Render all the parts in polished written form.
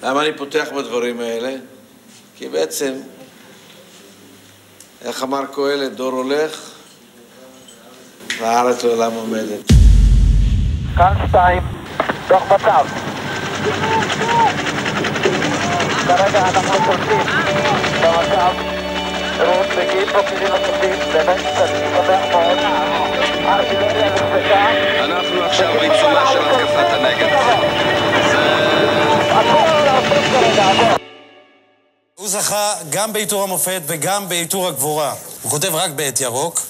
למה אני פותח בדברים האלה? כי בעצם, איך אמר קהלת, דור הולך והארץ לעולם עומדת. כאן 2, דוח מצב. כרגע אנחנו שולטים במצב. רות, מגיעים פה כלים נוספים, באמת קצת מתפתח מאוד. הארטילריה נחפשה. אנחנו עכשיו בעיצומה של התקפת הנגד. הוא זכה גם בעיטור המופת וגם בעיטור הגבורה. הוא כותב רק בעת ירוק.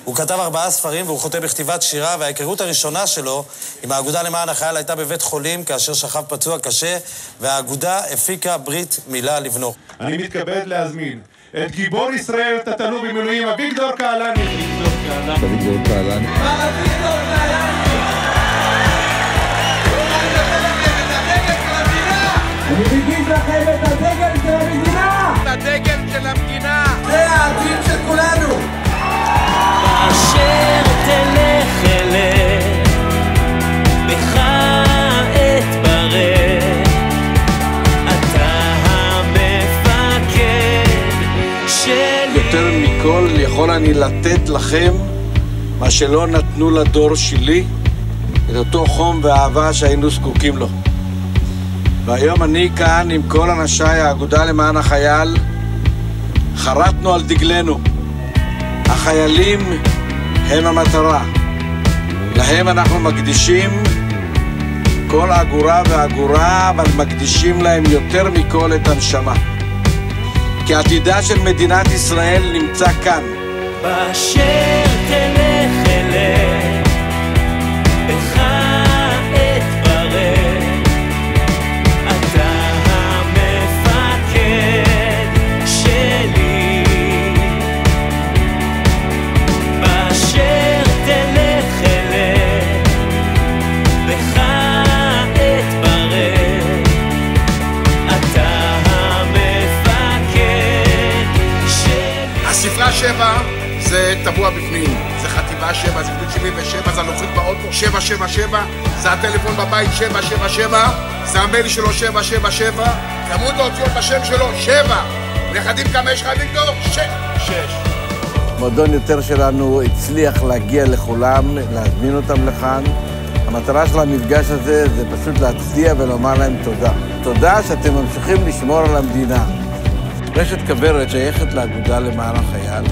הוא כתב 4 ספרים והוא חותם בכתיבת שירה, וההיכרות הראשונה שלו עם האגודה למען החייל הייתה בבית חולים כאשר שכב פצוע קשה, והאגודה הפיקה ברית מילה לבנו. אני מתכבד להזמין את גיבור ישראל, תת-אלוף במילואים אביגדור קהלני. אביגדור קהלני. אני מגיש לכם את הדגל של המדינה! את הדגל של המדינה! זה העתיד של כולנו! באשר תלך אלך, בך אתברך, אתה המפקד שלי. יותר מכל יכול אני לתת לכם מה שלא נתנו לדור שלי, את אותו חום ואהבה שהיינו זקוקים לו. והיום אני כאן עם כל אנשיי האגודה למען החייל, חרטנו על דגלנו. החיילים הם המטרה. להם אנחנו מקדישים כל אגורה ואגורה, אבל מקדישים להם יותר מכל את הנשמה. כי עתידה של מדינת ישראל נמצא כאן. באשר תלך אלך, בך אתברך, אתה המפקד שלי. באשר תלך אלך, בך אתברך, אתה המפקד שלי. הספרה 7 זה טבוע בפנים, זה חטיבה 7, זה גדוד 77, זה הנוחית באוטו 777, זה הטלפון בבית 777, זה המייל שלו 777, כמות האותיות בשם שלו 7. נכדים כמה יש לך אביגדור? 6. מועדון יותר שלנו הצליח להגיע לכולם, להזמין אותם לכאן. המטרה של המפגש הזה זה פשוט להצדיע ולומר להם תודה. תודה שאתם ממשיכים לשמור על המדינה. רשת כוורת שייכת לאגודה למען החייל,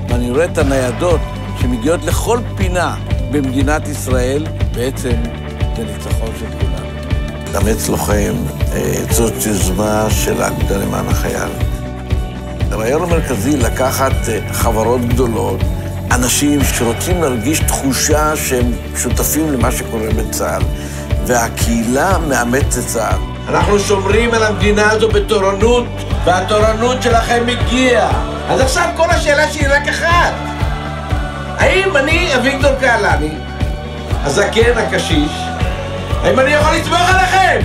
ואני רואה את הניידות שמגיעות לכל פינה במדינת ישראל, בעצם זה ניצחון של כולם. לאמץ לוחם, זאת יוזמה של האגודה למען החייל. הרעיון המרכזי לקחת חברות גדולות, אנשים שרוצים להרגיש תחושה שהם שותפים למה שקורה בצה"ל, והקהילה מאמצת צה"ל. אנחנו שומרים על המדינה הזו בתורנות, והתורנות שלכם מגיעה. אז עכשיו כל השאלה שלי רק אחת. האם אני אביגדור קהלני, הזקן, הקשיש, האם אני יכול לסמוך עליכם?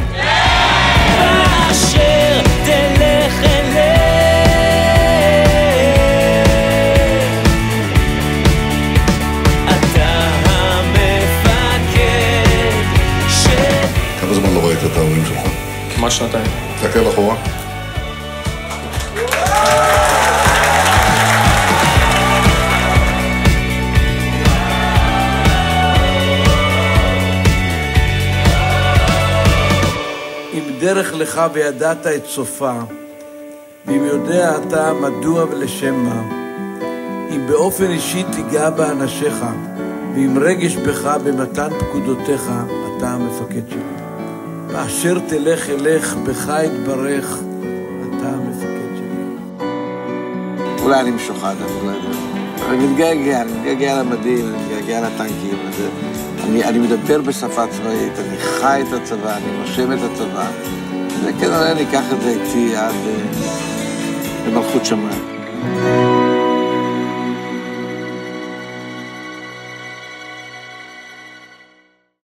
באשר תלך אלך, אתה המפקד שלי. כמה זמן לא ראית את ההורים שלך? כמעט 2 שנתיים. תסתכל אחורה. אם דרך לך וידעת את סופה, ואם יודע אתה מדוע ולשם מה, אם באופן אישי תיגע באנשיך, ועם רגש בך במתן פקודותיך, אתה המפקד שלי. באשר תלך אלך, בך יתברך, אתה המפקד שלי. אולי אני משוחד, אולי אני מתגעגע למדים, אני מתגעגע לטנקים. אני מדבר בשפה צבאית, אני חי את הצבא, אני נושם את הצבא. וכנראה אני אקח את זה איתי עד למלכות שמיים.